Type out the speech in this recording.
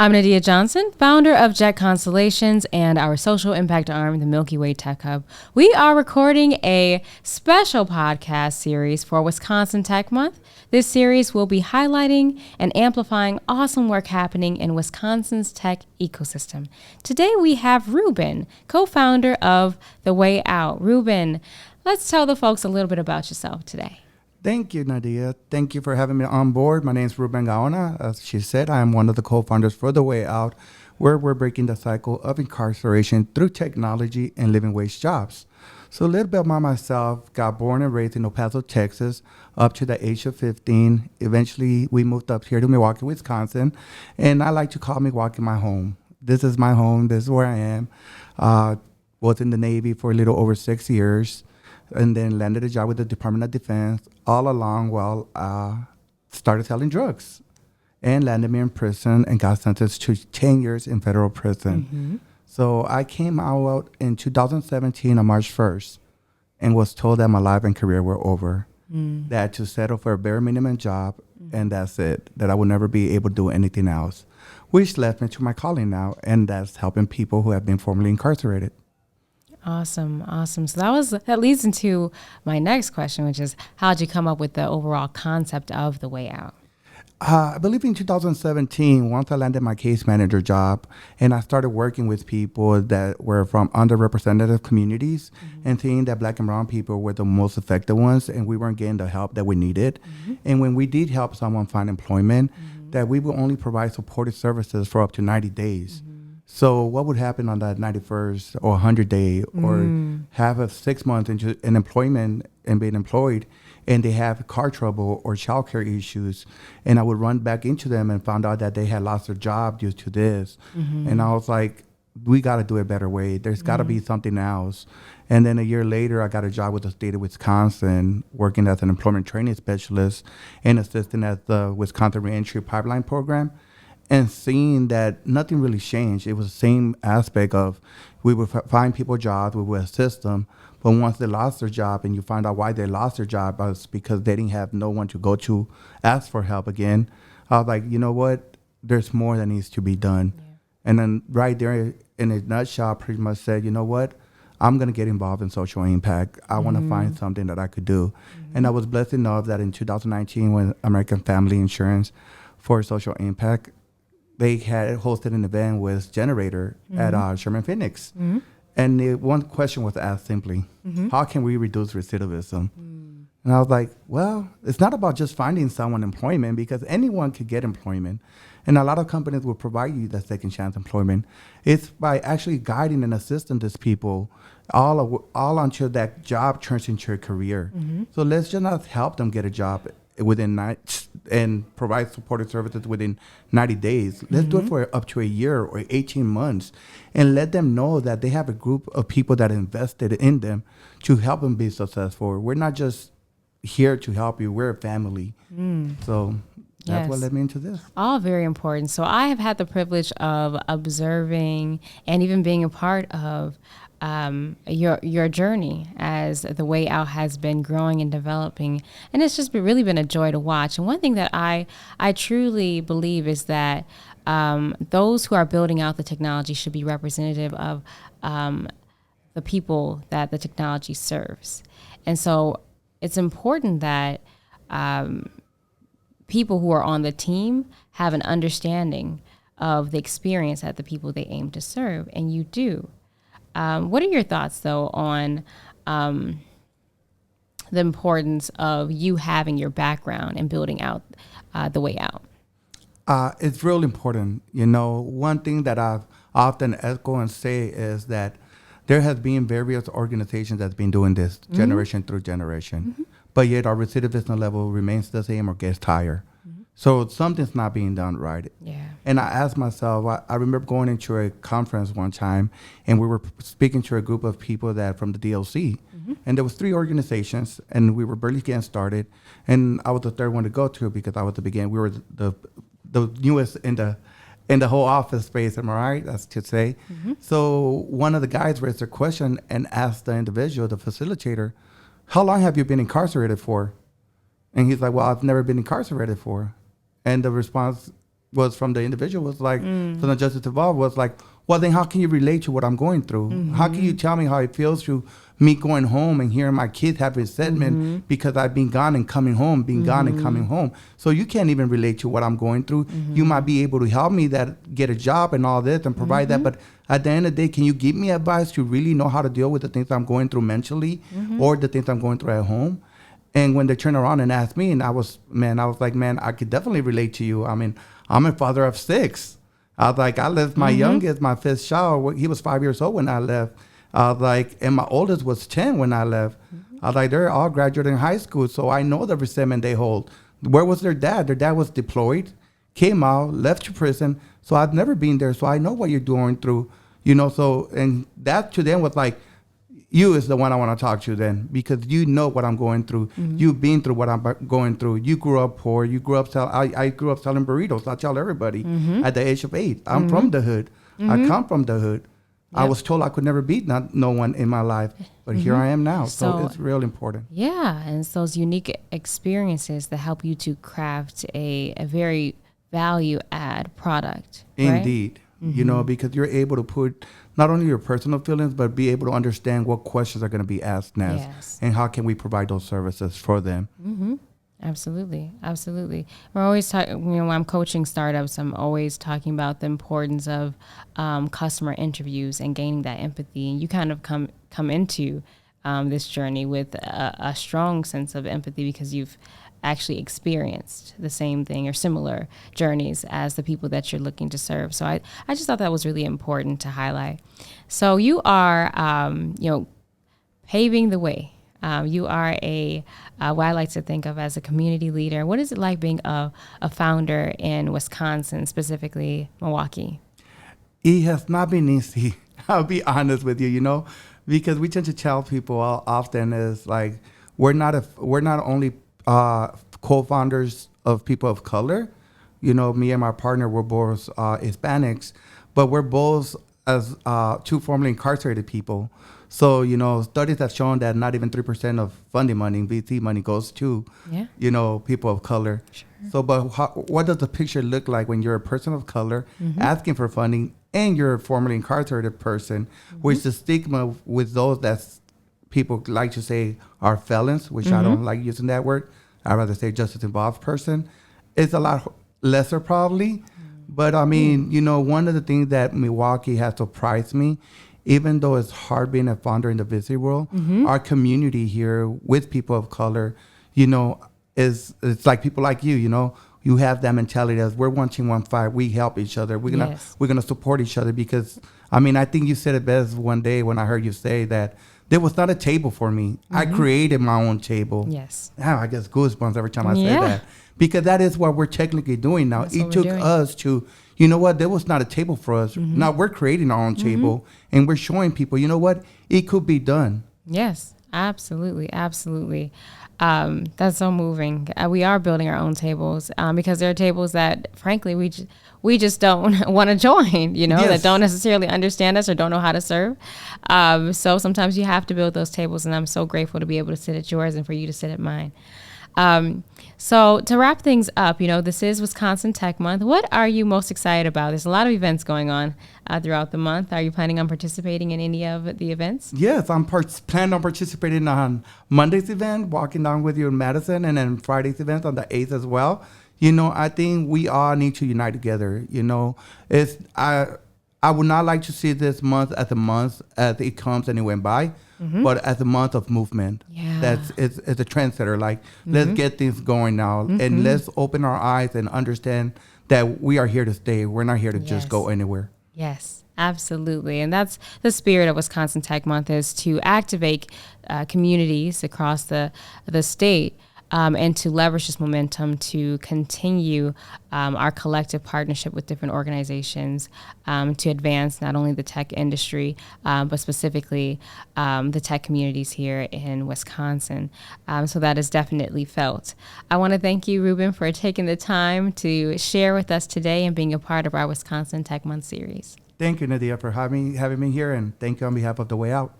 I'm Nadia Johnson, founder of Jet Constellations and our social impact arm, the Milky Way Tech Hub. We are recording a special podcast series for Wisconsin Tech Month. This series will be highlighting and amplifying awesome work happening in Wisconsin's tech ecosystem. Today we have Ruben, co-founder of The Way Out. Ruben, let's tell the folks a little bit about yourself today. Thank you, Nadia. Thank you for having me on board. My name is Ruben Gaona. As she said, I am one of the co-founders for The Way Out, where we're breaking the cycle of incarceration through technology and living wage jobs. So a little bit about myself. Got born and raised in El Paso, Texas, up to the age of 15. Eventually, we moved up here to Milwaukee, Wisconsin, and I like to call Milwaukee my home. This is my home. This is where I am. Was in the Navy for a little over 6 years, and then landed a job with the Department of Defense. All along while started selling drugs and landed me in prison and got sentenced to 10 years in federal prison. Mm-hmm. So I came out in 2017 on March 1st and was told that my life and career were over, that to settle for a bare minimum job, and that's it, that I would never be able to do anything else, which led me to my calling now, and that's helping people who have been formerly incarcerated. Awesome. So that leads into my next question, which is, how'd you come up with the overall concept of The Way Out? I believe in 2017, once I landed my case manager job, and I started working with people that were from underrepresented communities, and seeing that Black and brown people were the most affected ones, and we weren't getting the help that we needed. And when we did help someone find employment, that we would only provide supportive services for up to 90 days. So what would happen on that 91st or 100 day or have a 6 months in employment and being employed, and they have car trouble or childcare issues, and I would run back into them and found out that they had lost their job due to this. And I was like, we got to do it a better way. There's got to be something else. And then a year later, I got a job with the state of Wisconsin, working as an employment training specialist and assisting at the Wisconsin Reentry Pipeline Program. And seeing that nothing really changed. It was the same aspect of we would find people jobs, we would assist them, but once they lost their job and you find out why they lost their job, was because they didn't have no one to go to ask for help again. I was like, you know what? There's more that needs to be done. Yeah. And then right there in a nutshell, I pretty much said, you know what? I'm going to get involved in social impact. I want to find something that I could do. And I was blessed enough that in 2019, when American Family Insurance for Social Impact, they had hosted an event with Generator at Sherman Phoenix. And the one question was asked simply, how can we reduce recidivism? And I was like, well, it's not about just finding someone employment, because anyone could get employment. And a lot of companies will provide you that second chance employment. It's by actually guiding and assisting these people all until that job turns into a career. So let's just not help them get a job within nights and provide supportive services within 90 days. Let's do it for up to a year or 18 months and let them know that they have a group of people that invested in them to help them be successful. We're not just here to help you, we're a family. So that's what led me into this. All very important. So I have had the privilege of observing and even being a part of your journey as The Way Out has been growing and developing, and it's just really been a joy to watch. And one thing that I truly believe is that those who are building out the technology should be representative of the people that the technology serves. And so it's important that people who are on the team have an understanding of the experience that the people they aim to serve, and you do. What are your thoughts, though, on the importance of you having your background and building out The Way Out? It's real important. You know, one thing that I've often echo and say is that there has been various organizations that's been doing this generation through generation, but yet our recidivism level remains the same or gets higher. So something's not being done right. Yeah. And I asked myself, I remember going into a conference one time, and we were speaking to a group of people that from the DLC, and there was 3 organizations, and we were barely getting started, and I was the third one to go to because I was the beginning. We were the newest in the whole office space, am I right? That's to say. So one of the guys raised a question and asked the individual, the facilitator, how long have you been incarcerated for? And he's like, well, I've never been incarcerated for. And the response was from the individual was like, from the justice involved was like, well, then how can you relate to what I'm going through? How can you tell me how it feels to me going home and hearing my kids have resentment because I've been gone and coming home, been gone and coming home. So you can't even relate to what I'm going through. You might be able to help me that get a job and all this and provide that, but at the end of the day, can you give me advice to really know how to deal with the things I'm going through mentally or the things I'm going through at home? And when they turned around and asked me, and I was like, man, I could definitely relate to you. I mean, I'm a father of 6. I was like, I left my youngest, my 5th child. He was 5 years old when I left. I was like, and my oldest was 10 when I left. I was like, they're all graduating high school, so I know the resentment they hold. Where was their dad? Their dad was deployed, came out, left to prison. So I've never been there, so I know what you're going through, you know. So, and that to them was like, you is the one I want to talk to then, because you know what I'm going through. You've been through what I'm going through. You grew up poor. You grew up I grew up selling burritos. I tell everybody at the age of 8. I'm from the hood. I come from the hood. I was told I could never beat no one in my life, but here I am now. So it's real important. Yeah, and it's those unique experiences that help you to craft a very value add product. Right? Indeed. You know, because you're able to put not only your personal feelings, but be able to understand what questions are going to be asked next, and how can we provide those services for them. Absolutely. Absolutely. We're always talking, you know, when I'm coaching startups, I'm always talking about the importance of customer interviews and gaining that empathy. And you kind of come into this journey with a strong sense of empathy because you've actually experienced the same thing or similar journeys as the people that you're looking to serve. So I just thought that was really important to highlight. So you are, you know, paving the way. You are what I like to think of as a community leader. What is it like being a founder in Wisconsin, specifically Milwaukee? It has not been easy. I'll be honest with you, you know, because we tend to tell people often is like, we're not only co-founders of people of color. You know, me and my partner, we're both Hispanics, but we're both as 2 formerly incarcerated people. So, you know, studies have shown that not even 3% of funding money, VC money, goes to, you know, people of color. Sure. So, but what does the picture look like when you're a person of color asking for funding and you're a formerly incarcerated person, which the stigma with those that's people like to say are felons, which I don't like using that word. I'd rather say justice involved person. It's a lot lesser probably. But I mean, you know, one of the things that Milwaukee has surprised me, even though it's hard being a founder in the VC world, our community here with people of color, you know, it's like people like you know, you have that mentality as we're one team, one fight. We help each other. We're gonna support each other because, I mean, I think you said it best one day when I heard you say that there was not a table for me. I created my own table. Yes. Now I guess goosebumps every time I say that. Because that is what we're technically doing now. It took us to, you know what, there was not a table for us. Now we're creating our own table and we're showing people, you know what, it could be done. Yes, absolutely. Absolutely. That's so moving. We are building our own tables because there are tables that, frankly, we just don't want to join, you know, that don't necessarily understand us or don't know how to serve. So sometimes you have to build those tables, and I'm so grateful to be able to sit at yours and for you to sit at mine. So to wrap things up, you know, this is Wisconsin Tech Month. What are you most excited about? There's a lot of events going on throughout the month. Are you planning on participating in any of the events? Yes, I'm planning on participating on Monday's event, walking down with you in Madison, and then Friday's event on the 8th as well. You know, I think we all need to unite together. You know, I would not like to see this month as a month as it comes and it went by. But as a month of movement, it's a trendsetter. Like, let's get things going now, and let's open our eyes and understand that we are here to stay. We're not here to just go anywhere. Yes, absolutely. And that's the spirit of Wisconsin Tech Month, is to activate communities across the state and to leverage this momentum to continue our collective partnership with different organizations to advance not only the tech industry, but specifically the tech communities here in Wisconsin. So that is definitely felt. I want to thank you, Ruben, for taking the time to share with us today and being a part of our Wisconsin Tech Month series. Thank you, Nadia, for having me here, and thank you on behalf of The Way Out.